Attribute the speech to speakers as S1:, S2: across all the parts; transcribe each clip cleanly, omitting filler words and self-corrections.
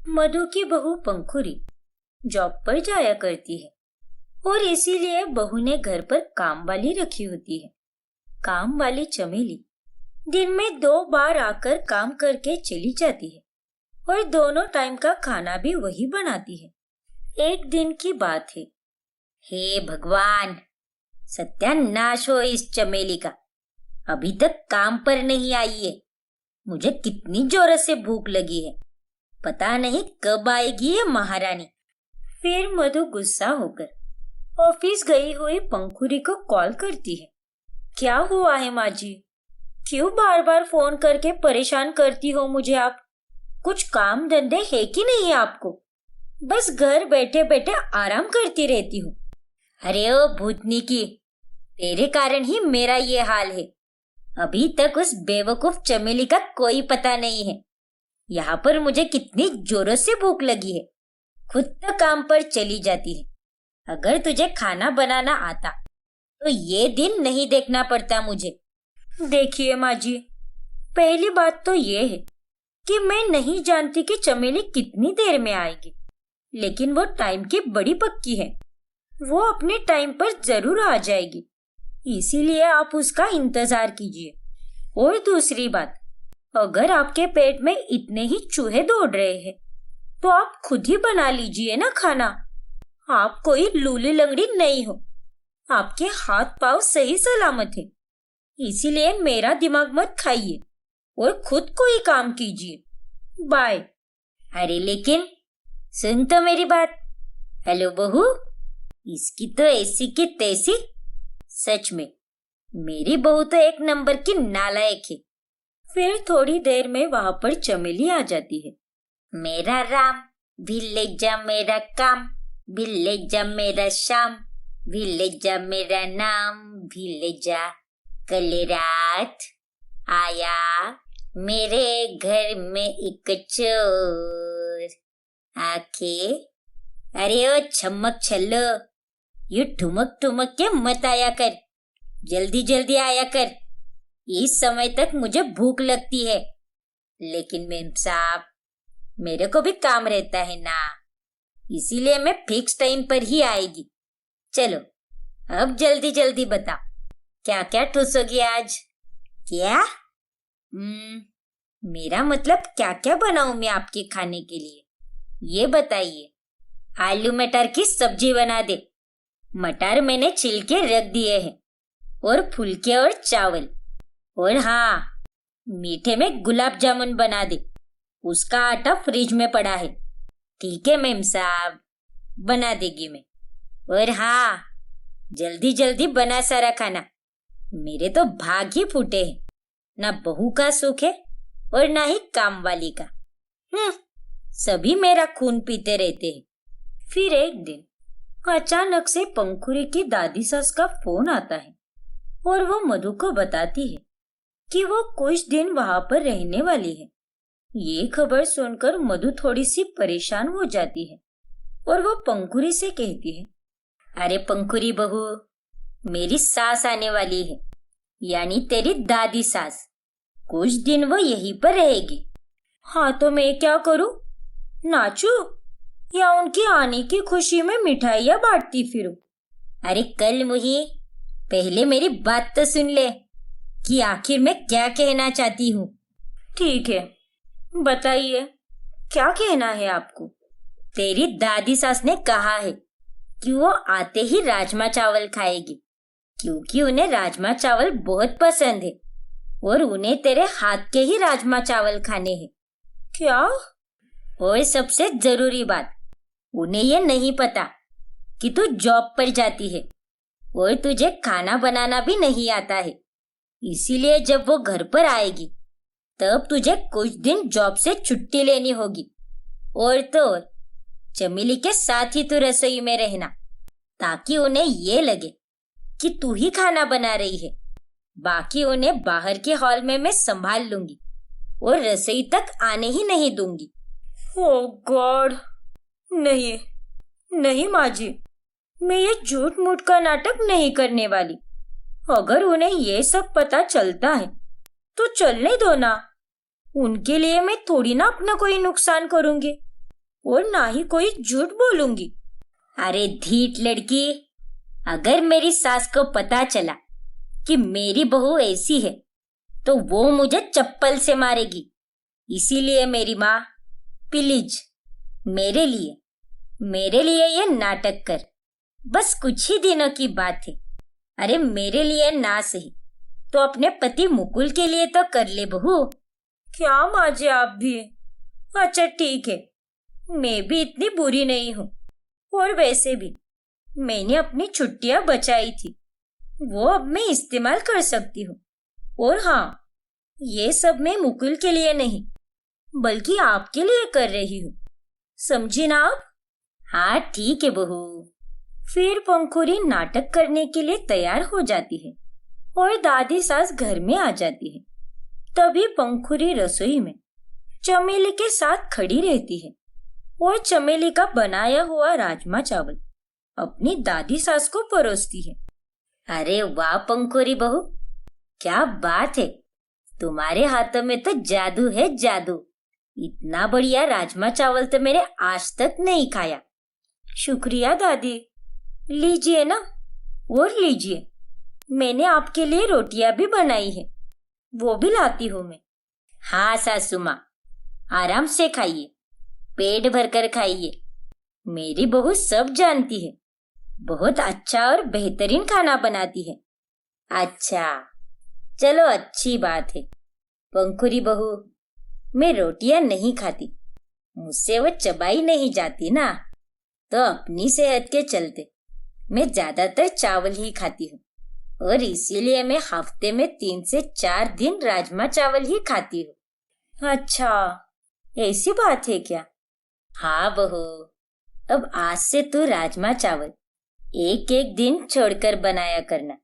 S1: मधु की बहू पंखुरी जॉब पर जाया करती है और इसीलिए बहू ने घर पर काम वाली रखी होती है। काम वाली चमेली दिन में 2 बार आकर काम करके चली जाती है और दोनों टाइम का खाना भी वही बनाती है। एक दिन की बात है। हे भगवान, सत्यानाश हो इस चमेली का, अभी तक काम पर नहीं आई है। मुझे कितनी जोर से भूख लगी है, पता नहीं कब आएगी ये महारानी। फिर मधु गुस्सा होकर ऑफिस गई हुई पंखुरी को कॉल करती है। क्या हुआ है माँ जी? क्यों बार बार फोन करके परेशान करती हो मुझे आप? कुछ काम धंधे है कि नहीं आपको? बस घर बैठे बैठे आराम करती रहती हूँ। अरे ओ भूतनी की, तेरे कारण ही मेरा ये हाल है। अभी तक उस बेवकूफ चमेली का कोई पता नहीं है। यहाँ पर मुझे कितनी जोरों से भूख लगी है, खुद तो काम पर चली जाती है। अगर तुझे खाना बनाना आता तो ये दिन नहीं देखना पड़ता मुझे। देखिए माँ जी, पहली बात तो ये है कि मैं नहीं जानती कि चमेली कितनी देर में आएगी, लेकिन वो टाइम की बड़ी पक्की है। वो अपने टाइम पर जरूर आ जाएगी, इसीलिए आप उसका इंतजार कीजिए। और दूसरी बात, अगर आपके पेट में इतने ही चूहे दौड़ रहे हैं तो आप खुद ही बना लीजिए ना खाना। आप कोई लूली लंगड़ी नहीं हो, आपके हाथ पांव सही सलामत है। इसीलिए मेरा दिमाग मत खाइए और खुद को ही काम कीजिए। बाय। अरे लेकिन सुन तो मेरी बात। हेलो बहू, इसकी तो ऐसी की तैसी। सच में मेरी बहू तो एक नंबर की नालायक है। फिर थोड़ी देर में वहां पर चमेली आ जाती है। मेरा राम भी ले जा मेरा काम, भी ले जा मेरा शाम, भी ले जा मेरा नाम, भी ले जा। कल रात आया मेरे घर में एक चोर आके। अरे ओ छमक छल्लो, यू ठुमक ठुमक के मत आया कर, जल्दी जल्दी आया कर। इस समय तक मुझे भूख लगती है, लेकिन मेम साहब मेरे को भी काम रहता है ना, इसीलिए मैं फिक्स टाइम पर ही आएगी। चलो अब जल्दी जल्दी बताओ, क्या क्या ठूसोगी आज? क्या? मेरा मतलब क्या क्या बनाऊं मैं आपके खाने के लिए, ये बताइए। आलू मटर की सब्जी बना दे। मटर मैंने छिल के रख दिए हैं, और फुलके और चावल। और हाँ, मीठे में गुलाब जामुन बना दे, उसका आटा फ्रिज में पड़ा है। ठीक है मेम साहब, बना देगी मैं। और हाँ, जल्दी जल्दी बना सारा खाना, मेरे तो भाग ही फूटे हैं। ना बहू का सुख है और ना ही काम वाली का। सभी मेरा खून पीते रहते हैं। फिर एक दिन अचानक से पंखुरी की दादी सास का फोन आता है और वो मधु को बताती है कि वो कुछ दिन वहां पर रहने वाली है। ये खबर सुनकर मधु थोड़ी सी परेशान हो जाती है और वो पंखुरी से कहती है, अरे पंखुरी बहू, मेरी सास आने वाली है, यानी तेरी दादी सास। कुछ दिन वो यहीं पर रहेगी। हाँ तो मैं क्या करूं? नाचूं या उनकी आने की खुशी में मिठाइयां बांटती फिरूं? अरे कल मुही, पहले मेरी बात तो सुन ले कि आखिर मैं क्या कहना चाहती हूँ। ठीक है, बताइए क्या कहना है आपको? तेरी दादी सास ने कहा है कि वो आते ही राजमा चावल खाएगी, क्योंकि उन्हें राजमा चावल बहुत पसंद है और उन्हें तेरे हाथ के ही राजमा चावल खाने हैं। क्या? और सबसे जरूरी बात, उन्हें ये नहीं पता कि तू जॉब पर जाती है और तुझे खाना बनाना भी नहीं आता है। इसीलिए जब वो घर पर आएगी तब तुझे कुछ दिन जॉब से छुट्टी लेनी होगी। और तो और चमेली के साथ ही तू रसोई में रहना, ताकि उन्हें ये लगे कि तू ही खाना बना रही है। बाकी उन्हें बाहर के हॉल में मैं संभाल लूंगी और रसोई तक आने ही नहीं दूंगी। ओह गॉड, नहीं नहीं माँ जी, मैं ये झूठ मूठ का नाटक नहीं करने वाली। अगर उन्हें ये सब पता चलता है तो चलने दो ना, उनके लिए मैं थोड़ी ना अपना कोई नुकसान करूंगी। और ना ही कोई झूठ बोलूंगी। अरे ढीठ लड़की, अगर मेरी सास को पता चला कि मेरी बहू ऐसी है तो वो मुझे चप्पल से मारेगी। इसीलिए मेरी माँ, प्लीज मेरे लिए ये नाटक कर। बस कुछ ही दिनों की बात है। अरे मेरे लिए ना सही तो अपने पति मुकुल के लिए तो कर ले बहू। क्या माँ जी आप भी? अच्छा ठीक है, मैं भी इतनी बुरी नहीं हूँ। और वैसे भी मैंने अपनी छुट्टियां बचाई थी, वो अब मैं इस्तेमाल कर सकती हूँ। और हाँ, ये सब मैं मुकुल के लिए नहीं बल्कि आपके लिए कर रही हूँ, समझी ना आप? हाँ ठीक है बहू। फिर पंखुरी नाटक करने के लिए तैयार हो जाती है और दादी सास घर में आ जाती है। तभी पंखुरी रसोई में चमेली के साथ खड़ी रहती है और चमेली का बनाया हुआ राजमा चावल अपनी दादी सास को परोसती है। अरे वाह पंखुरी बहू, क्या बात है, तुम्हारे हाथों में तो जादू है जादू। इतना बढ़िया राजमा चावल तो मैंने आज तक नहीं खाया। शुक्रिया दादी। लीजिए ना, और लीजिए, मैंने आपके लिए रोटियां भी बनाई है, वो भी लाती हूँ मैं। हाँ सासू माँ, आराम से खाइए, पेट भरकर खाइए। मेरी बहू सब जानती है, बहुत अच्छा और बेहतरीन खाना बनाती है। अच्छा, चलो अच्छी बात है। पंखुरी बहू, मैं रोटियां नहीं खाती, मुझसे वो चबाई नहीं जाती ना, तो अपनी सेहत के चलते मैं ज्यादातर चावल ही खाती हूँ और इसीलिए मैं हफ्ते में 3 से 4 दिन राजमा चावल ही खाती हूँ। अच्छा, ऐसी बात है क्या? हाँ बहू, अब आज से तू राजमा चावल एक एक दिन छोड़कर बनाया करना,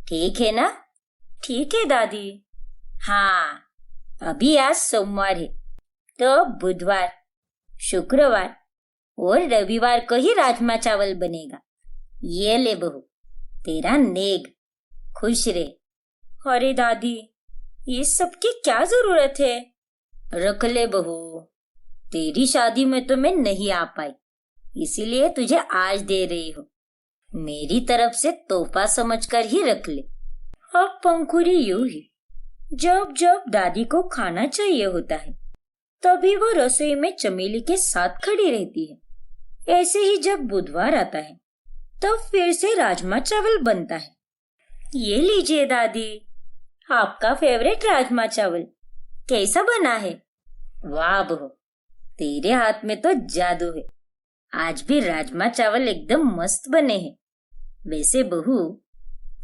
S1: ठीक है ना? ठीक है दादी। हाँ, अभी आज सोमवार है तो बुधवार, शुक्रवार और रविवार को ही राजमा चावल बनेगा। ये ले बहू, तेरा नेग, खुश रहे। अरे दादी, ये सब की क्या जरूरत है? रख ले बहू, तेरी शादी में तो मैं नहीं आ पाई, इसीलिए तुझे आज दे रही हूँ। मेरी तरफ से तोहफा समझकर ही रख ले। अब पंखुरी यूं ही जब जब दादी को खाना चाहिए होता है तभी वो रसोई में चमेली के साथ खड़ी रहती है। ऐसे ही जब बुधवार आता है तब फिर से राजमा चावल बनता है। ये लीजिए दादी, आपका फेवरेट राजमा चावल कैसा बना है? वाह बहू, तेरे हाथ में तो जादू है, आज भी राजमा चावल एकदम मस्त बने हैं। वैसे बहू,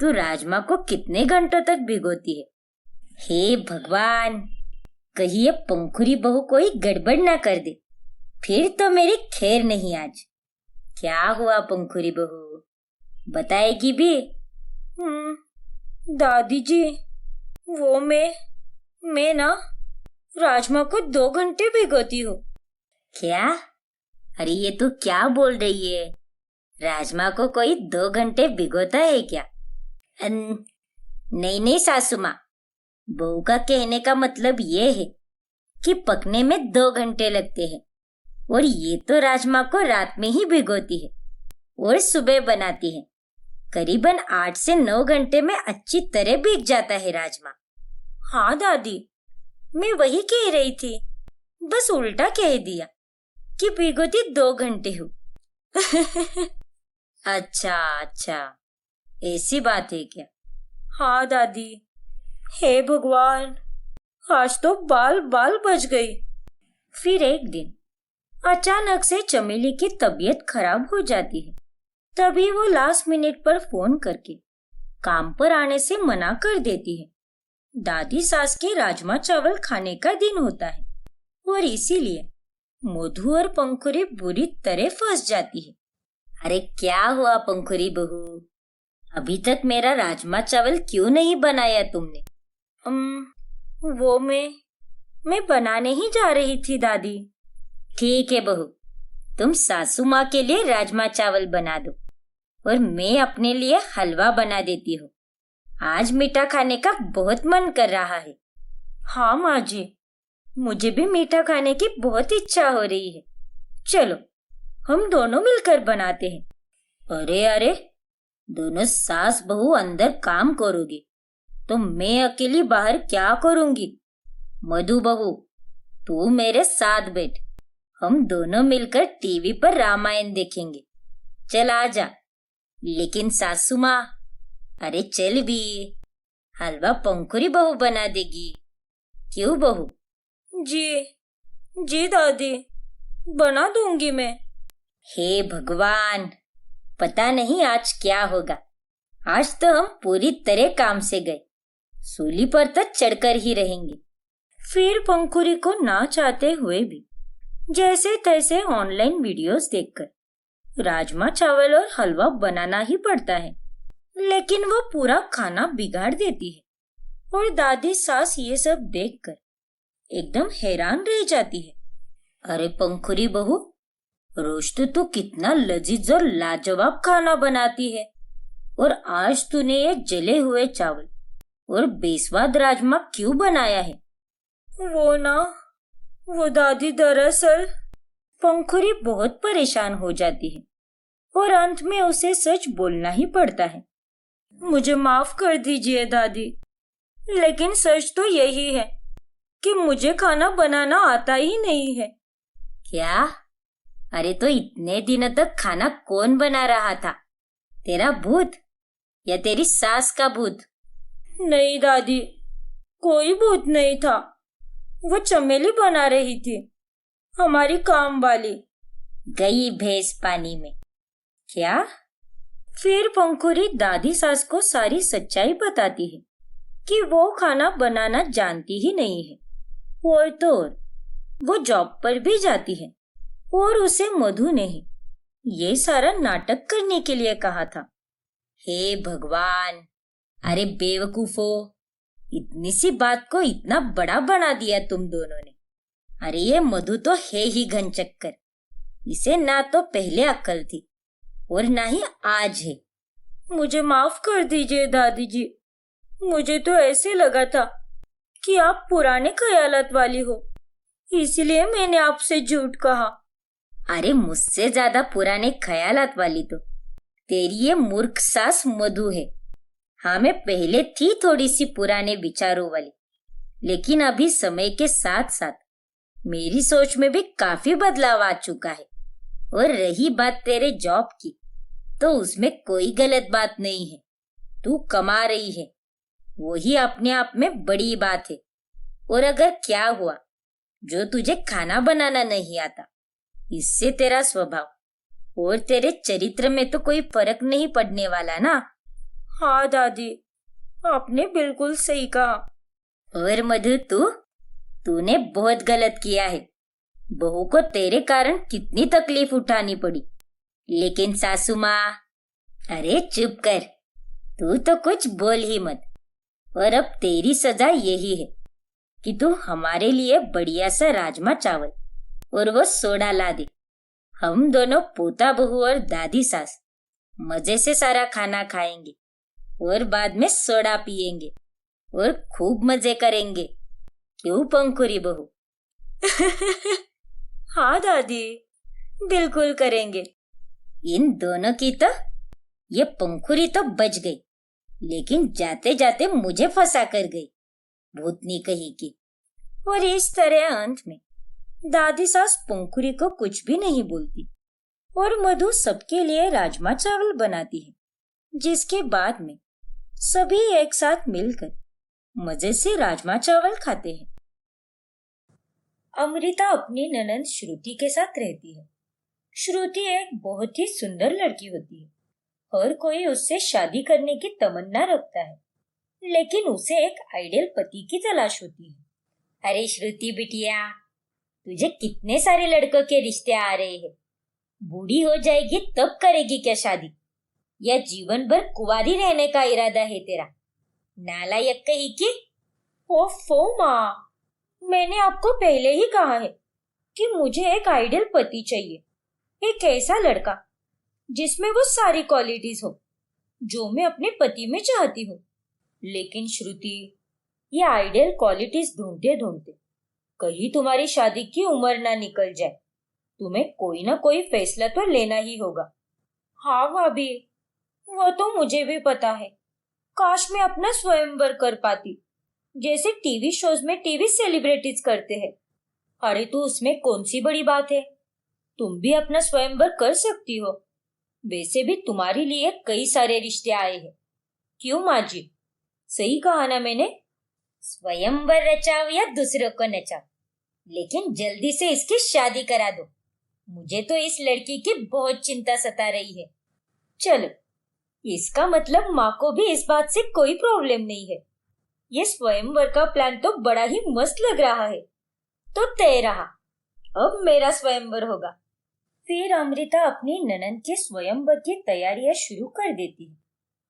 S1: तू राजमा को कितने घंटों तक भिगोती है? हे भगवान, कहीं ये पंखुरी बहू कोई गड़बड़ ना कर दे, फिर तो मेरी खैर नहीं आज। क्या हुआ पंखुरी बहू, बताएगी भी? दादी जी, वो मैं ना राजमा को 2 घंटे भिगोती हूँ। क्या? अरे ये तू क्या बोल रही है? राजमा को कोई 2 घंटे भिगोता है क्या? नहीं सासू माँ, बहू का कहने का मतलब ये है कि पकने में 2 घंटे लगते हैं और ये तो राजमा को रात में ही भिगोती है और सुबह बनाती है। करीबन 8 से 9 घंटे में अच्छी तरह भीग जाता है राजमा। हाँ दादी, मैं वही कह रही थी, बस उल्टा कह दिया कि भिगोती 2 घंटे हूँ। अच्छा, ऐसी बात है क्या? हाँ दादी। हे भगवान, आज तो बाल बच गई। फिर एक दिन अचानक से चमेली की तबीयत खराब हो जाती है। तभी वो लास्ट मिनट पर फोन करके काम पर आने से मना कर देती है। दादी सास के राजमा चावल खाने का दिन होता है और इसीलिए मधु और पंखुरी बुरी तरह फंस जाती है। अरे क्या हुआ पंखुरी बहू, अभी तक मेरा राजमा चावल क्यों नहीं बनाया तुमने? वो मैं बनाने ही जा रही थी दादी। ठीक है बहू, तुम सासू माँ के लिए राजमा चावल बना दो और मैं अपने लिए हलवा बना देती हूँ। आज मीठा खाने का बहुत मन कर रहा है। हाँ माँ जी, मुझे भी मीठा खाने की बहुत इच्छा हो रही है। चलो हम दोनों मिलकर बनाते हैं। अरे अरे, दोनों सास बहू अंदर काम करोगी तो मैं अकेली बाहर क्या करूंगी? मधु बहू, तू मेरे साथ बैठ, हम दोनों मिलकर टीवी पर रामायण देखेंगे। चल आजा। लेकिन सासू माँ, अरे चल भी, हलवा पंखुरी बहू बना देगी। क्यों बहू? जी जी दादी, बना दूंगी मैं। हे भगवान, पता नहीं आज क्या होगा। आज तो हम पूरी तरह काम से गए, सूली पर तो चढ़कर ही रहेंगे। फिर पंखुरी को ना चाहते हुए भी जैसे तैसे ऑनलाइन वीडियोस देखकर राजमा चावल और हलवा बनाना ही पड़ता है। लेकिन वो पूरा खाना बिगाड़ देती है और दादी सास ये सब देखकर एकदम हैरान रह जाती है। अरे पंखुरी बहू, रोज तो तू कितना लजीज और लाजवाब खाना बनाती है, और आज तूने ये जले हुए चावल और बेस्वाद राजमा क्यों बनाया है? वो दादी, दरअसल पंखुरी बहुत परेशान हो जाती है और अंत में उसे सच बोलना ही पड़ता है। मुझे माफ कर दीजिए दादी, लेकिन सच तो यही है कि मुझे खाना बनाना आता ही नहीं है। क्या? अरे तो इतने दिनों तक खाना कौन बना रहा था? तेरा भूत या तेरी सास का भूत? नहीं दादी, कोई भूत नहीं था, वो चमेली बना रही थी, हमारी काम वाली। गई भैंस पानी में। क्या? फिर पंखुरी दादी सास को सारी सच्चाई बताती है कि वो खाना बनाना जानती ही नहीं है, और तो और वो जॉब पर भी जाती है और उसे मधु ने ही ये सारा नाटक करने के लिए कहा था। हे भगवान, अरे बेवकूफो, इतनी सी बात को इतना बड़ा बना दिया तुम दोनों ने। अरे ये मधु तो है ही घनचक्कर, इसे ना तो पहले अक्ल थी और ना ही आज है। मुझे माफ कर दीजिए दादी जी, मुझे तो ऐसे लगा था कि आप पुराने ख्यालात वाली हो, इसलिए मैंने आपसे झूठ कहा। अरे मुझसे ज्यादा पुराने ख्यालात वाली तो तेरी ये मूर्ख सास मधु है। हाँ, मैं पहले थी थोड़ी सी पुराने विचारों वाली, लेकिन अभी समय के साथ साथ मेरी सोच में भी काफी बदलाव आ चुका है। और रही बात तेरे जॉब की, तो उसमें कोई गलत बात नहीं है। तू कमा रही है, वही अपने आप में बड़ी बात है। और अगर क्या हुआ जो तुझे खाना बनाना नहीं आता, इससे तेरा स्वभाव और तेरे चरित्र में तो कोई फर्क नहीं पड़ने वाला ना। हाँ दादी, आपने बिल्कुल सही कहा। और मधु, तूने बहुत गलत किया है। बहू को तेरे कारण कितनी तकलीफ उठानी पड़ी। लेकिन सासू माँ, अरे चुप कर, तू तो कुछ बोल ही मत। और अब तेरी सजा यही है कि तू हमारे लिए बढ़िया सा राजमा चावल और वो सोडा ला दे। हम दोनों पोता बहू और दादी सास मजे से सारा खाना खाएंगे और बाद में सोडा पिएंगे और खूब मजे करेंगे। क्यों पंखुरी बहू? हाँ दादी, बिल्कुल करेंगे। इन दोनों की तो ये पंखुरी तो बच गई, लेकिन जाते जाते मुझे फंसा कर गई, भूतनी कही की। और इस तरह अंत में दादी सास पंखुरी को कुछ भी नहीं बोलती और मधु सबके लिए राजमा चावल बनाती है, जिसके बाद में सभी एक साथ मिलकर मजे से राजमा चावल खाते हैं। अमृता अपनी ननंद श्रुति के साथ रहती है। श्रुति एक बहुत ही सुंदर लड़की होती है। हर कोई उससे शादी करने की तमन्ना रखता है, लेकिन उसे एक आइडियल पति की तलाश होती है। अरे श्रुति बिटिया, तुझे कितने सारे लड़कों के रिश्ते आ रहे हैं। बूढ़ी हो जाएगी तब करेगी क्या शादी, या जीवन भर कुंवारी रहने का इरादा है तेरा? नालायक कही की। ओफो माँ, मैंने आपको पहले ही कहा है कि मुझे एक आइडियल पति चाहिए, एक ऐसा लड़का जिसमें वो सारी क्वालिटीज हो जो मैं अपने पति में चाहती हूँ। लेकिन श्रुति, ये आइडियल क्वालिटीज ढूंढते ढूंढते कहीं तुम्हारी शादी की उम्र ना निकल जाए तुम्हें कोई ना कोई फैसला तो लेना ही होगा। हाँ भाभी, वो तो मुझे भी पता है। काश मैं अपना स्वयंवर कर पाती, जैसे टीवी शोज में टीवी सेलिब्रिटीज करते हैं। अरे तो उसमें कौन सी बड़ी बात है, तुम भी अपना स्वयंवर कर सकती हो। वैसे भी तुम्हारे लिए कई सारे रिश्ते आए हैं। क्यों माँ जी, सही कहा ना मैंने? स्वयंवर रचाओ या दूसरों को नचाओ, लेकिन जल्दी से इसकी शादी करा दो। मुझे तो इस लड़की की बहुत चिंता सता रही है। चलो, इसका मतलब माँ को भी इस बात से कोई प्रॉब्लम नहीं है। ये स्वयंवर का प्लान तो बड़ा ही मस्त लग रहा है। तो तय रहा, अब मेरा स्वयंवर होगा। फिर अमृता अपनी ननद के स्वयंवर की तैयारियां शुरू कर देती है।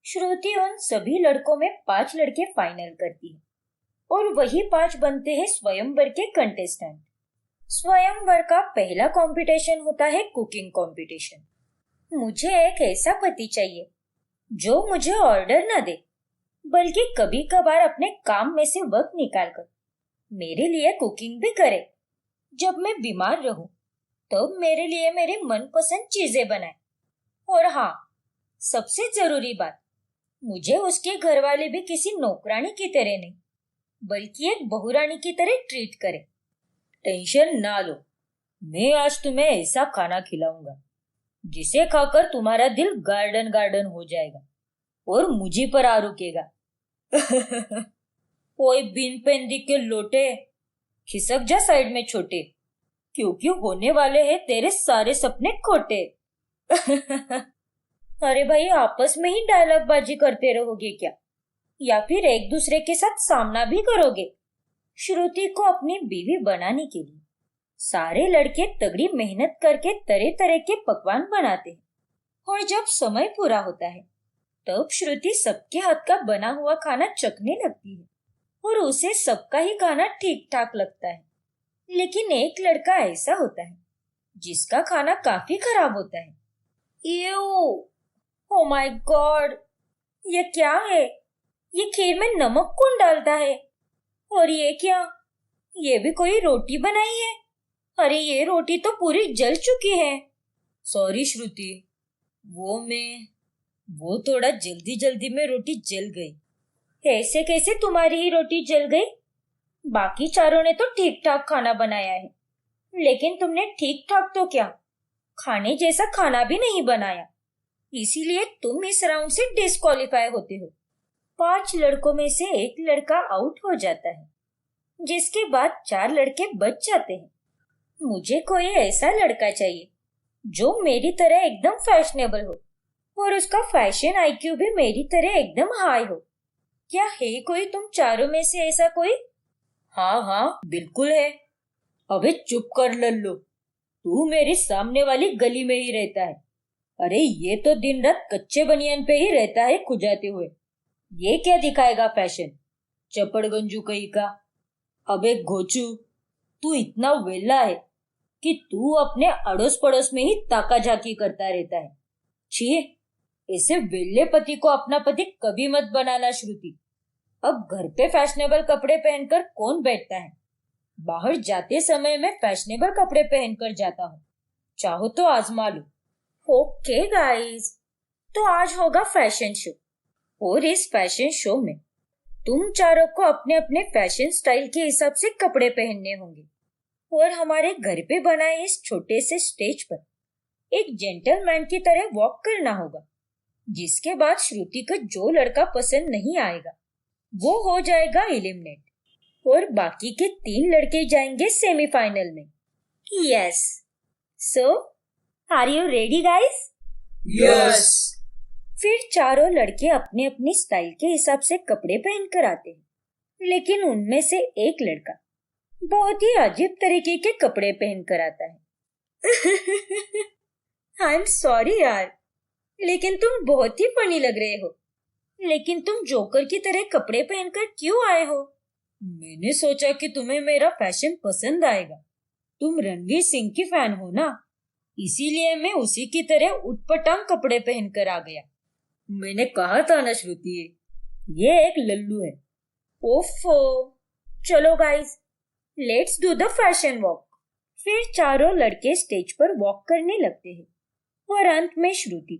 S1: श्रुति उन सभी लड़कों में 5 लड़के फाइनल करती है और वही 5 बनते हैं स्वयंवर के कंटेस्टेंट। स्वयंवर का पहला कंपटीशन होता है कुकिंग कंपटीशन। मुझे एक ऐसा पति चाहिए जो मुझे ऑर्डर न दे, बल्कि कभी कभार अपने काम में से वक्त निकालकर मेरे लिए कुकिंग भी करे। जब मैं बीमार रहूं तब मेरे लिए मेरी मनपसंद चीजें बनाए। और हाँ, सबसे जरूरी बात, मुझे उसके घर वाले भी किसी नौकरानी की तरह नहीं, बल्कि एक बहुरानी की तरह ट्रीट करे। टेंशन ना लो, मैं आज तुम्हें ऐसा खाना खिलाऊंगा जिसे खाकर तुम्हारा दिल गार्डन गार्डन हो जाएगा और मुझे पर आ रुकेगा। ओए बिन पेंदी के लोटे, खिसक जा साइड में छोटे, क्योंकि होने वाले हैं तेरे सारे सपने खोटे। अरे भाई, आपस में ही डायलॉग बाजी करते रहोगे क्या, या फिर एक दूसरे के साथ सामना भी करोगे? श्रुति को अपनी बीवी बनाने के लिए सारे लड़के तगड़ी मेहनत करके तरह तरह के पकवान बनाते हैं, और जब समय पूरा होता है तब श्रुति सबके हाथ का बना हुआ खाना चखने लगती है और उसे सबका ही खाना ठीक ठाक लगता है। लेकिन एक लड़का ऐसा होता है जिसका खाना काफी खराब होता है। ओ माय गॉड, ये क्या है? ये खीर में नमक कौन डालता है? और ये क्या, ये भी कोई रोटी बनाई है? अरे ये रोटी तो पूरी जल चुकी है। सॉरी श्रुति, वो थोड़ा जल्दी जल्दी में रोटी जल गई। ऐसे कैसे तुम्हारी ही रोटी जल गई? बाकी चारों ने तो ठीक ठाक खाना बनाया है, लेकिन तुमने ठीक ठाक तो क्या, खाने जैसा खाना भी नहीं बनाया। इसीलिए तुम इस राउंड से डिस्क्वालीफाई होते हो। 5 लड़कों में से एक लड़का आउट हो जाता है, जिसके बाद 4 लड़के बच जाते हैं। मुझे कोई ऐसा लड़का चाहिए जो मेरी तरह एकदम फैशनेबल हो और उसका फैशन आईक्यू भी मेरी तरह एकदम हाई हो। क्या है कोई तुम चारों में से ऐसा कोई? हाँ, बिल्कुल है। अबे चुप कर लल्लो, तू मेरी सामने वाली गली में ही रहता है। अरे ये तो दिन रात कच्चे बनियान पे ही रहता है खुजाते हुए। ये क्या दिखाएगा फैशन, चपड़गंजू कहीं का। अबे घोचू, तू इतना वेला है कि तू अपने अड़ोस पड़ोस में ही ताका झाकी करता रहता है। छी, ऐसे वेले पति को अपना पति कभी मत बनाना श्रुति। अब घर पे फैशनेबल कपड़े पहनकर कौन बैठता है? बाहर जाते समय मैं फैशनेबल कपड़े पहनकर जाता हूँ, चाहो तो आजमा लो। ओके गाइस, तो आज होगा फैशन शो, और इस फैशन शो में तुम चारों को अपने अपने फैशन स्टाइल के हिसाब से कपड़े पहनने होंगे, और हमारे घर पे बनाए इस छोटे से स्टेज पर एक जेंटलमैन की तरह वॉक करना होगा, जिसके बाद श्रुति को जो लड़का पसंद नहीं आएगा वो हो जाएगा एलिमिनेट, और बाकी के 3 लड़के जाएंगे सेमीफाइनल में। Yes, so are you ready guys?
S2: Yes.
S1: फिर चारों लड़के अपने अपने स्टाइल के हिसाब से कपड़े पहनकर आते हैं, लेकिन उनमें से एक लड़का बहुत ही अजीब तरीके के कपड़े पहनकर आता है। आई एम सॉरी यार, लेकिन तुम बहुत ही फनी लग रहे हो। लेकिन तुम जोकर की तरह कपड़े पहनकर क्यों आए हो? मैंने सोचा कि तुम्हें मेरा फैशन पसंद आएगा। तुम रणवीर सिंह की फैन हो ना, इसीलिए मैं उसी की तरह उटपटांग कपड़े पहनकर आ गया। मैंने कहा था ना श्रुति, ये एक लल्लू है। ओफो, चलो guys, let's do the fashion walk. फिर चारों लड़के स्टेज पर वॉक करने लगते हैं और अंत में श्रुति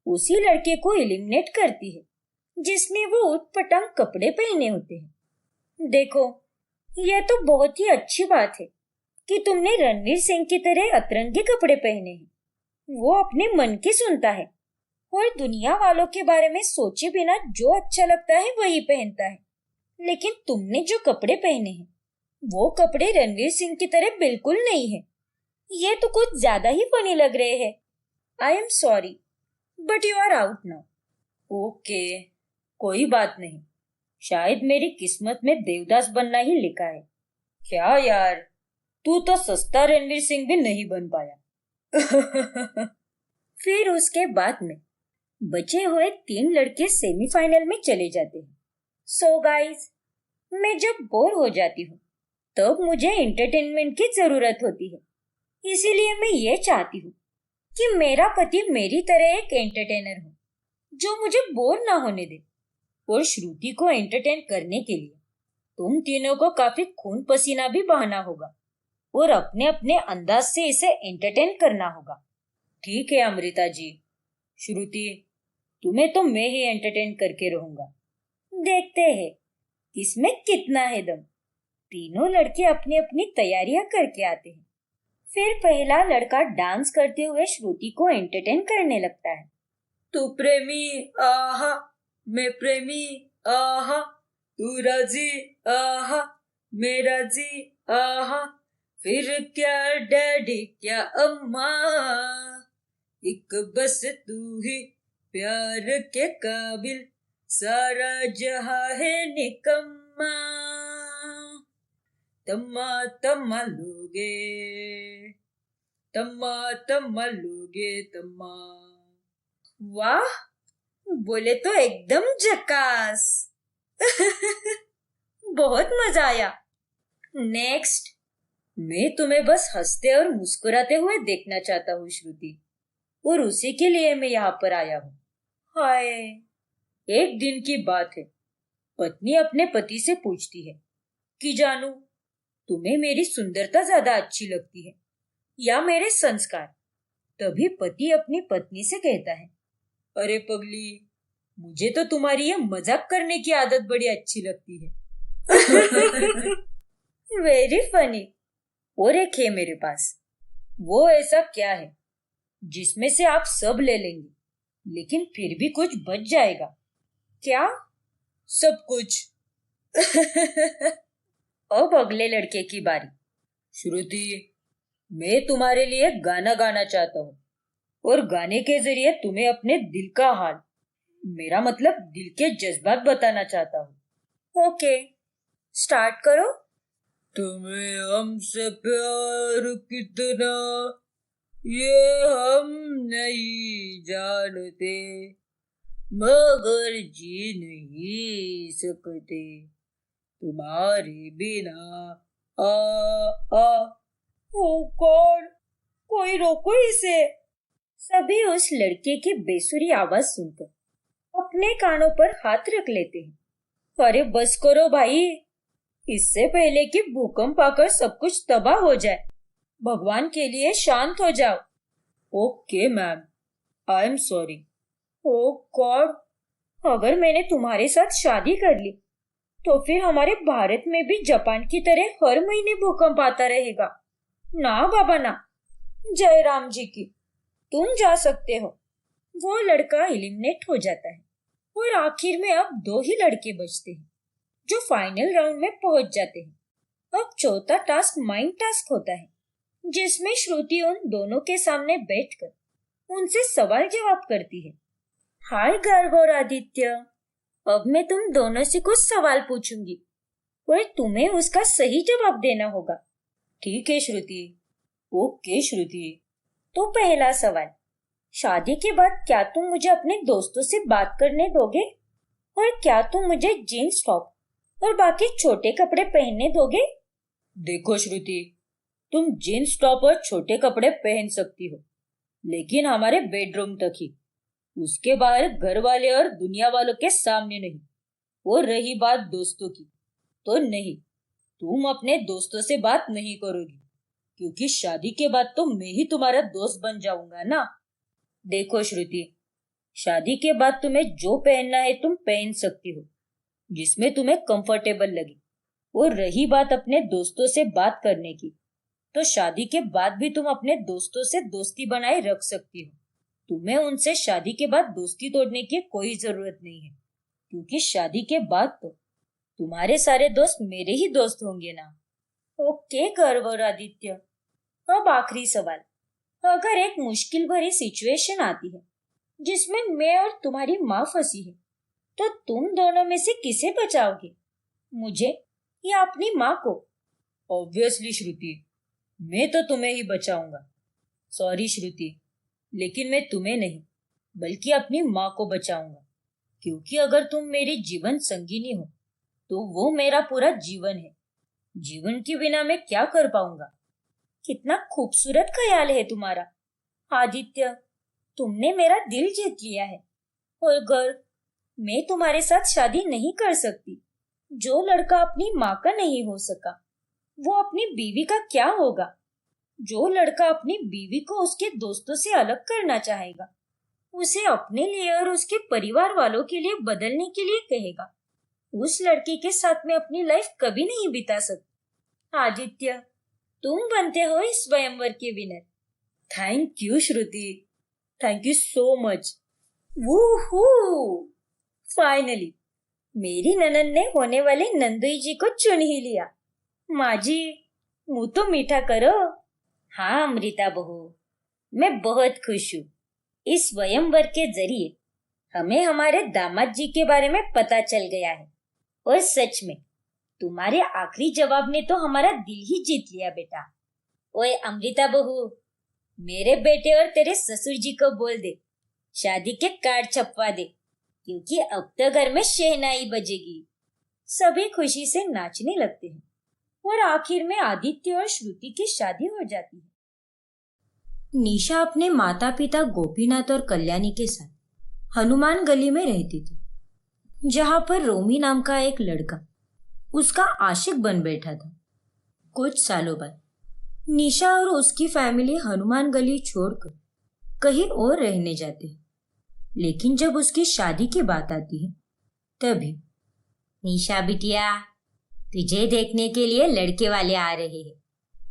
S1: उसी लड़के को एलिमिनेट करती है जिसने वो उटपटांग कपड़े पहने होते हैं। देखो, यह तो बहुत ही अच्छी बात है कि तुमने रणवीर सिंह की तरह अतरंगी कपड़े पहने हैं। वो अपने मन की सुनता है और दुनिया वालों के बारे में सोचे बिना जो अच्छा लगता है वही पहनता है। लेकिन तुमने जो कपड़े पहने हैं वो कपड़े रणवीर सिंह की तरह बिल्कुल नहीं है। ये तो कुछ ज्यादा ही फनी लग रहे हैं। I am sorry but you are out now. Okay, कोई बात नहीं। शायद मेरी किस्मत में देवदास बनना ही लिखा है। क्या यार, तू तो सस्ता रणवीर सिंह भी नहीं बन पाया। फिर उसके बाद में बचे हुए 3 लड़के सेमीफाइनल में चले जाते हैं। सो गाइस, मैं जब बोर हो जाती हूँ तब मुझे एंटरटेनमेंट की जरूरत होती है। इसीलिए मैं ये चाहती हूँ कि मेरा पति मेरी तरह एक एंटरटेनर हो जो मुझे बोर ना होने दे। और श्रुति को एंटरटेन करने के लिए तुम तीनों को काफी खून पसीना भी बहाना होगा और अपने अपने अंदाज से इसे एंटरटेन करना होगा। ठीक है अमृता जी। श्रुति, तुम्हें तो मैं ही एंटरटेन करके रहूंगा। देखते हैं इसमें कितना है दम। तीनों लड़के अपनी अपनी तैयारियां करके आते हैं। फिर पहला लड़का डांस करते हुए श्रुति को एंटरटेन करने लगता है। तू प्रेमी आहा, मैं प्रेमी आहा, तू राजी आहा, मैं राजी आहा, फिर क्या डैडी क्या अम्मा, एक बस तू ही प्यार के काबिल, सारा जहां है निकम्मा, तम्मा तम्मा लोगे, तम्मा तम्मा लोगे तम्मा। वाह, बोले तो एकदम झकास। बहुत मजा आया। नेक्स्ट, मैं तुम्हें बस हंसते और मुस्कुराते हुए देखना चाहता हूँ श्रुति, और उसी के लिए मैं यहाँ पर आया हूँ। हाय, एक दिन की बात है। पत्नी अपने पति से पूछती है कि जानू, तुम्हें मेरी सुंदरता ज्यादा अच्छी लगती है या मेरे संस्कार? तभी पति अपनी पत्नी से कहता है, अरे पगली, मुझे तो तुम्हारी ये मजाक करने की आदत बड़ी अच्छी लगती है। Very funny. और एक है मेरे पास। वो ऐसा क्या है जिसमें से आप सब ले लेंगे लेकिन फिर भी कुछ बच जाएगा? क्या? सब कुछ। अब अगले लड़के की बारी। श्रुति, मैं तुम्हारे लिए गाना गाना चाहता हूँ और गाने के जरिए तुम्हें अपने दिल का हाल, मेरा मतलब दिल के जज्बात बताना चाहता हूँ। ओके, स्टार्ट करो। तुम्हें हमसे प्यार कितना ये हम नहीं जानते, मगर जी नहीं सकते तुम्हारे बिना। आ आ ओ गॉड, कोई रोको इसे। सभी उस लड़के की बेसुरी आवाज सुनकर अपने कानों पर हाथ रख लेते हैं। अरे बस करो भाई, इससे पहले कि भूकंप आकर सब कुछ तबाह हो जाए, भगवान के लिए शांत हो जाओ। Okay ma'am, I am sorry. Oh God, अगर मैंने तुम्हारे साथ शादी कर ली तो फिर हमारे भारत में भी जापान की तरह हर महीने भूकंप आता रहेगा। ना बाबा ना, जय राम जी की। तुम जा सकते हो। वो लड़का एलिमिनेट हो जाता है और आखिर में अब 2 ही लड़के बचते हैं जो फाइनल राउंड में पहुंच जाते हैं। अब चौथा टास्क माइंड टास्क होता है जिसमें श्रुति उन दोनों के सामने बैठकर उनसे सवाल जवाब करती है। हाय गर्ग और आदित्य, अब मैं तुम दोनों से कुछ सवाल पूछूंगी और तुम्हें उसका सही जवाब देना होगा। ठीक है श्रुति। ओके श्रुति। तो पहला सवाल, शादी के बाद क्या तुम मुझे अपने दोस्तों से बात करने दोगे और क्या तुम मुझे जीन्स टॉप और बाकी छोटे कपड़े पहनने दोगे? देखो श्रुति, तुम जीन्स टॉप और छोटे कपड़े पहन सकती हो, लेकिन हमारे बेडरूम तक ही। उसके बाहर घर वाले और दुनिया वालों के सामने नहीं। और रही बात दोस्तों की, तो नहीं, तुम अपने दोस्तों से बात नहीं करोगी।
S2: क्योंकि शादी के बाद तो मैं ही तुम्हारा दोस्त बन जाऊंगा ना। देखो श्रुति, शादी के बाद तुम्हें जो पहनना है तुम पहन सकती हो, जिसमें तुम्हें कंफर्टेबल लगे। और रही बात अपने दोस्तों से बात करने की, तो शादी के बाद भी तुम अपने दोस्तों से दोस्ती बनाए रख सकती हो। तुम्हें उनसे शादी के बाद दोस्ती तोड़ने की कोई जरूरत नहीं है, क्योंकि शादी के बाद तो तुम्हारे सारे दोस्त मेरे ही दोस्त होंगे ना।
S1: ओके गौरव आदित्य, अब आखिरी सवाल। अगर एक मुश्किल भरी सिचुएशन आती है जिसमें मैं और तुम्हारी माँ फंसी है, तो तुम दोनों में से किसे बचाओगे, मुझे या अपनी माँ को?
S2: ऑब्वियसली श्रुति, मैं तो तुम्हें ही बचाऊंगा। सॉरी श्रुति, लेकिन मैं तुम्हें नहीं बल्कि अपनी माँ को बचाऊंगा, क्योंकि अगर तुम मेरी जीवन संगिनी हो तो वो मेरा पूरा जीवन है। जीवन के बिना मैं क्या कर पाऊंगा।
S1: कितना खूबसूरत ख्याल है तुम्हारा आदित्य, तुमने मेरा दिल जीत लिया है। और गर्व, मैं तुम्हारे साथ शादी नहीं कर सकती। जो लड़का अपनी माँ का नहीं हो सका, वो अपनी बीवी का क्या होगा? जो लड़का अपनी बीवी को उसके दोस्तों से अलग करना चाहेगा, उसे अपने लिए और उसके परिवार वालों के लिए बदलने के लिए कहेगा, उस लड़के के साथ में अपनी लाइफ कभी नहीं बिता सकती। आदित्य, तुम बनते हो इस स्वयंवर के winner.
S2: Thank you Shruti, thank you so much.
S1: वूहू! Finally मेरी ननद ने होने वाले नंदोई जी को चुन ही लिया। माँ जी, मुंह तो मीठा करो। हाँ अमृता बहू, मैं बहुत खुश हूँ। इस स्वयंवर के जरिए हमें हमारे दामाद जी के बारे में पता चल गया है। और सच में तुम्हारे आखिरी जवाब ने तो हमारा दिल ही जीत लिया बेटा। ओए अमृता बहू, मेरे बेटे और तेरे ससुर जी को बोल दे, शादी के कार्ड छपवा दे, क्योंकि अब तो घर में शहनाई बजेगी। सभी खुशी से नाचने लगते हैं और आखिर में आदित्य और श्रुति की शादी हो जाती है। निशा अपने माता पिता गोपीनाथ और कल्याणी के साथ हनुमान गली में रहती थी, जहां पर रोमी नाम का एक लड़का उसका आशिक बन बैठा था। कुछ सालों बाद निशा और उसकी फैमिली हनुमान गली छोड़कर कहीं और रहने जाते हैं। लेकिन जब उसकी शादी की बात आती है, तभी निशा बिटिया, तुझे देखने के लिए लड़के वाले आ रहे हैं,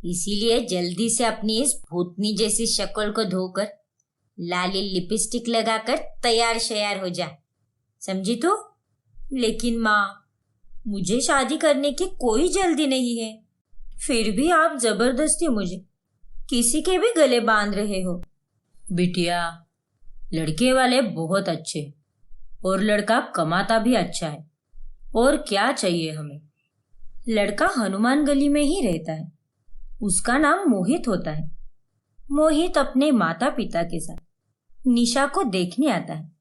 S1: इसीलिए जल्दी से अपनी इस भूतनी जैसी शक्ल को धोकर लाली लिपस्टिक लगाकर तैयार शयार हो जा, समझी तू? लेकिन माँ, मुझे शादी करने की कोई जल्दी नहीं है, फिर भी आप जबरदस्ती मुझे किसी के भी गले बांध रहे हो।
S2: बिटिया, लड़के वाले बहुत अच्छे और लड़का कमाता भी अच्छा है, और क्या चाहिए हमें।
S1: लड़का हनुमान गली में ही रहता है, उसका नाम मोहित होता है। मोहित अपने माता पिता के साथ निशा को देखने आता है।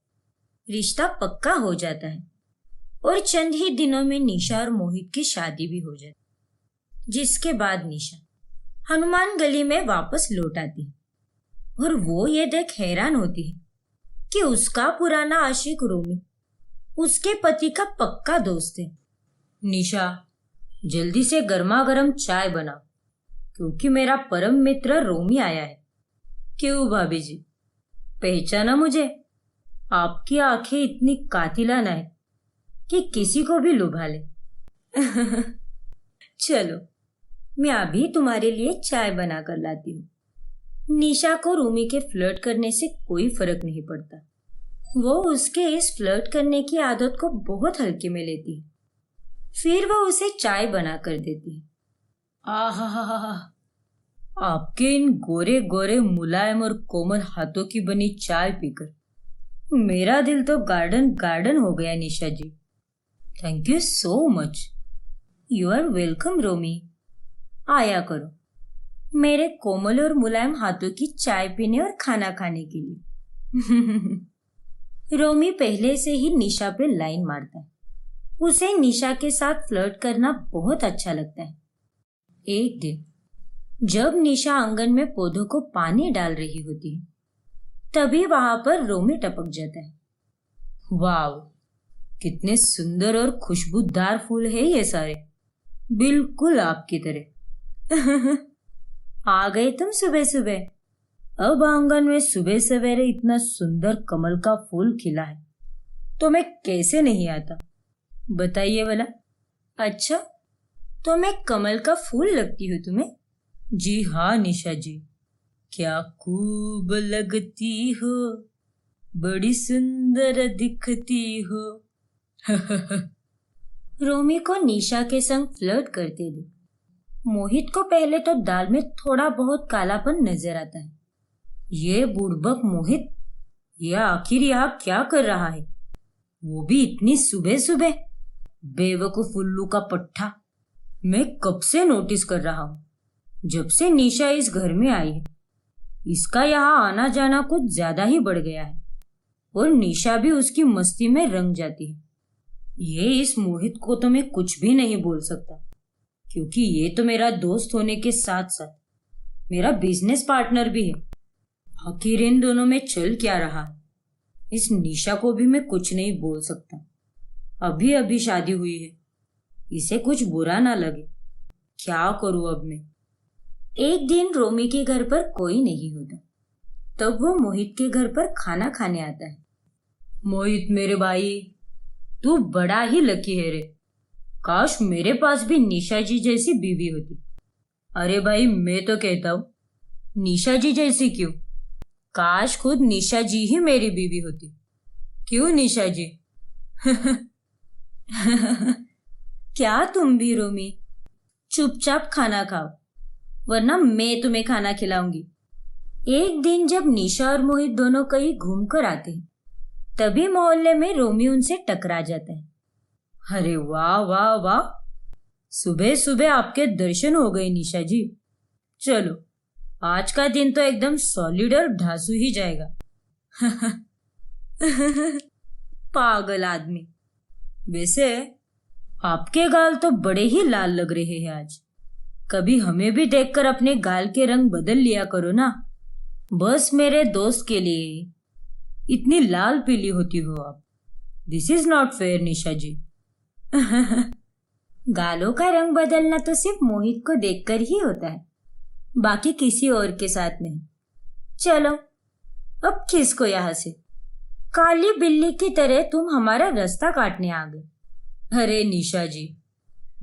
S1: रिश्ता पक्का हो जाता है और चंद ही दिनों में निशा और मोहित की शादी भी हो जाती है। जिसके बाद निशा हनुमान गली में वापस लौट आती है और वो ये देख हैरान होती है कि उसका पुराना आशिक रोमी उसके पति का पक्का दोस्त है।
S2: निशा, जल्दी से गर्मा गर्म चाय बनाओ, क्योंकि मेरा परम मित्र रोमी आया है। क्यों भाभी जी, पहचाना मुझे? आपकी आंखें इतनी कातिलाना है कि किसी को भी लुभा ले।
S1: चलो, मैं अभी तुम्हारे लिए चाय बना कर लाती हूँ। निशा को रोमी के फ्लर्ट करने से कोई फर्क नहीं पड़ता। वो उसके इस फ्लर्ट करने की आदत को बहुत हल्के में लेती है। फिर वो उसे चाय बना कर देती है।
S2: आहा, आपके इन गोरे गोरे मुलायम और कोमल हाथों की बनी चाय पीकर मेरा दिल तो गार्डन गार्डन हो गया Nisha ji. Thank you so much.
S1: You are welcome Romi. आया करो मेरे कोमल और मुलायम हाथों की चाय पीने और खाना खाने के लिए। रोमी पहले से ही निशा पे लाइन मारता है। उसे निशा के साथ फ्लर्ट करना बहुत अच्छा लगता है। एक दिन जब निशा आंगन में पौधों को पानी डाल रही होती है, तभी वहां पर रोमी टपक जाता है।
S2: वाव, कितने सुंदर और खुशबूदार फूल है ये सारे, बिल्कुल आपकी तरह।
S1: आ गए तुम सुबह सुबह। अब आंगन में सुबह सवेरे इतना सुंदर कमल का फूल खिला है तो मैं कैसे नहीं आता, बताइए भला। अच्छा, तो मैं कमल का फूल लगती हूँ तुम्हें? जी हाँ निशा जी, क्या खूब लगती हो, बड़ी सुंदर दिखती हो। रोमी को निशा के संग फ्लर्ट करते देख मोहित को पहले तो दाल में थोड़ा बहुत कालापन नजर आता है। ये बुड़बक मोहित, यह आखिर यहाँ क्या कर रहा है, वो भी इतनी सुबह सुबह। बेवकूफ उल्लू का पट्टा। मैं कब से नोटिस कर रहा हूँ, जब से निशा इस घर में आई है। इसका यहाँ आना जाना कुछ ज्यादा ही बढ़ गया है और निशा भी उसकी मस्ती में रंग जाती है। ये इस मोहित को तो मैं कुछ भी नहीं बोल सकता, क्योंकि ये तो मेरा दोस्त होने के साथ साथ मेरा बिजनेस पार्टनर भी है। आखिर इन दोनों में चल क्या रहा है, इस निशा को भी मैं कुछ नहीं बोल सकता। अभी अभी शादी हुई है, इसे कुछ बुरा ना लगे। क्या करूं अब मैं। एक दिन रोमी के घर पर कोई नहीं होता, तब वो मोहित के घर पर खाना खाने आता है। मोहित मेरे भाई, तू बड़ा ही लकी है रे। काश मेरे पास भी निशा जी जैसी बीवी होती। अरे भाई, मैं तो कहता हूँ निशा जी जैसी क्यों, काश खुद निशा जी ही मेरी बीवी होती। क्यों निशा जी? क्या तुम भी रोमी, चुपचाप खाना खाओ वरना मैं तुम्हें खाना खिलाऊंगी। एक दिन जब निशा और मोहित दोनों कहीं घूम कर आते हैं, तभी मोहल्ले में रोमी उनसे टकरा जाता है। अरे वाह वाह वाह, सुबह सुबह आपके दर्शन हो गए निशा जी। चलो, आज का दिन तो एकदम सॉलिड और ढासू ही जाएगा। पागल आदमी। वैसे आपके गाल तो बड़े ही लाल लग रहे हैं आज। कभी हमें भी देखकर अपने गाल के रंग बदल लिया करो ना। बस मेरे दोस्त के लिए इतनी लाल पीली होती हो आप। दिस इज नॉट फेयर निशा जी। गालों का रंग बदलना तो सिर्फ मोहित को देखकर ही होता है, बाकी किसी और के साथ नहीं। चलो, अब किसको यहाँ से। काली बिल्ली की तरह तुम हमारा रास्ता काटने आ गए। अरे निशा जी,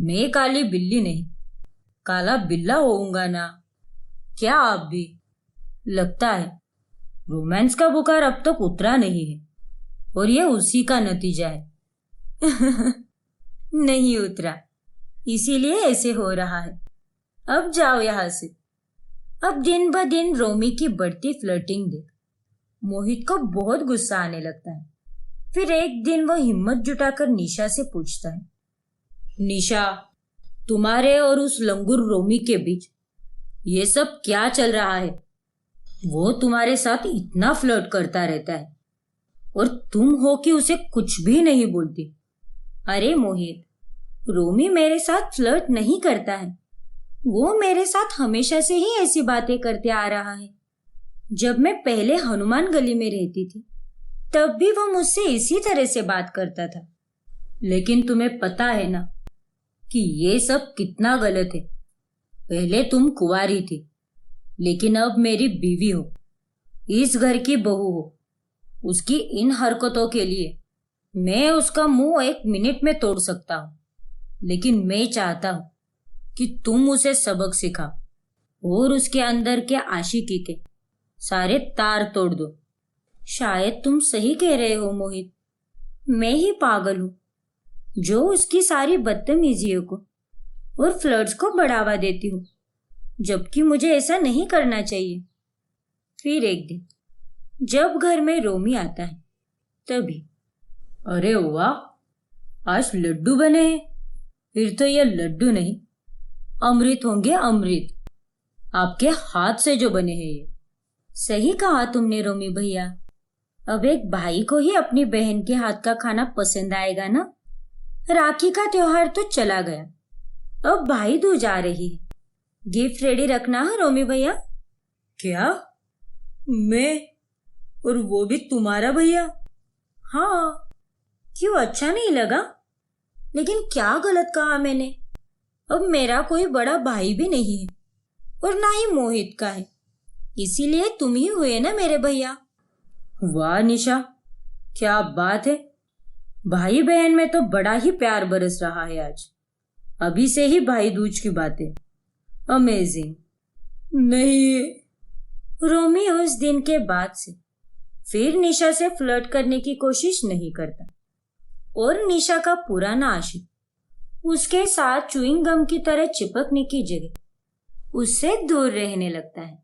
S1: मैं काली बिल्ली नहीं, काला बिल्ला होऊंगा ना। क्या आप भी? लगता है रोमांस का बुखार अब तक उतरा नहीं है और यह उसी का नतीजा है। नहीं उतरा, इसीलिए ऐसे हो रहा है। अब जाओ यहाँ से। अब दिन ब दिन रोमी की बढ़ती फ्लर्टिंग देख मोहित को बहुत गुस्सा आने लगता है। फिर एक दिन वो हिम्मत जुटाकर निशा से पूछता है, निशा, तुम्हारे और उस लंगूर रोमी के बीच ये सब क्या चल रहा है? वो तुम्हारे साथ इतना फ्लर्ट करता रहता है और तुम हो कि उसे कुछ भी नहीं बोलती। अरे मोहित, रोमी मेरे साथ फ्लर्ट नहीं करता है, वो मेरे साथ हमेशा से ही ऐसी बातें करते आ रहा है। जब मैं पहले हनुमान गली में रहती थी तब भी वो मुझसे इसी तरह से बात करता था। लेकिन तुम्हें पता है ना कि ये सब कितना गलत है। पहले तुम कुंवारी थी, लेकिन अब मेरी बीवी हो, इस घर की बहू हो। उसकी इन हरकतों के लिए मैं उसका मुंह 1 मिनट में तोड़ सकता हूँ, लेकिन मैं चाहता हूँ कि तुम उसे सबक सिखाओ और उसके अंदर के आशिकी के सारे तार तोड़ दो। शायद तुम सही कह रहे हो मोहित, मैं ही पागल हूँ जो उसकी सारी बदतमीजियों को और फ्लर्ट्स को बढ़ावा देती हूँ, जबकि मुझे ऐसा नहीं करना चाहिए। फिर एक दिन जब घर में रोमी आता है तभी, अरे वाह, आज लड्डू बने हैं। फिर तो ये लड्डू नहीं, अमृत होंगे, अमृत, आपके हाथ से जो बने हैं ये। सही कहा तुमने रोमी भैया। अब एक भाई को ही अपनी बहन के हाथ का खाना पसंद आएगा ना। राखी का त्योहार तो चला गया, अब भाई दूज आ रही है। गिफ्ट रेडी रखना है रोमी भैया। क्या? मैं? और वो भी तुम्हारा भैया? हाँ, क्यों अच्छा नहीं लगा? लेकिन क्या गलत कहा मैंने? अब मेरा कोई बड़ा भाई भी नहीं है और ना ही मोहित का है। इसीलिए तुम ही हुए ना मेरे भैया।
S2: वाह निशा, क्या बात है। भाई बहन में तो बड़ा ही प्यार बरस रहा है आज। अभी से ही भाई दूज की बातें। अमेजिंग। नहीं,
S1: रोमी उस दिन के बाद से फिर निशा से फ्लर्ट करने की कोशिश नहीं करता और निशा का पुराना आशिक उसके साथ च्युइंग गम की तरह चिपकने की जगह उससे दूर रहने लगता है।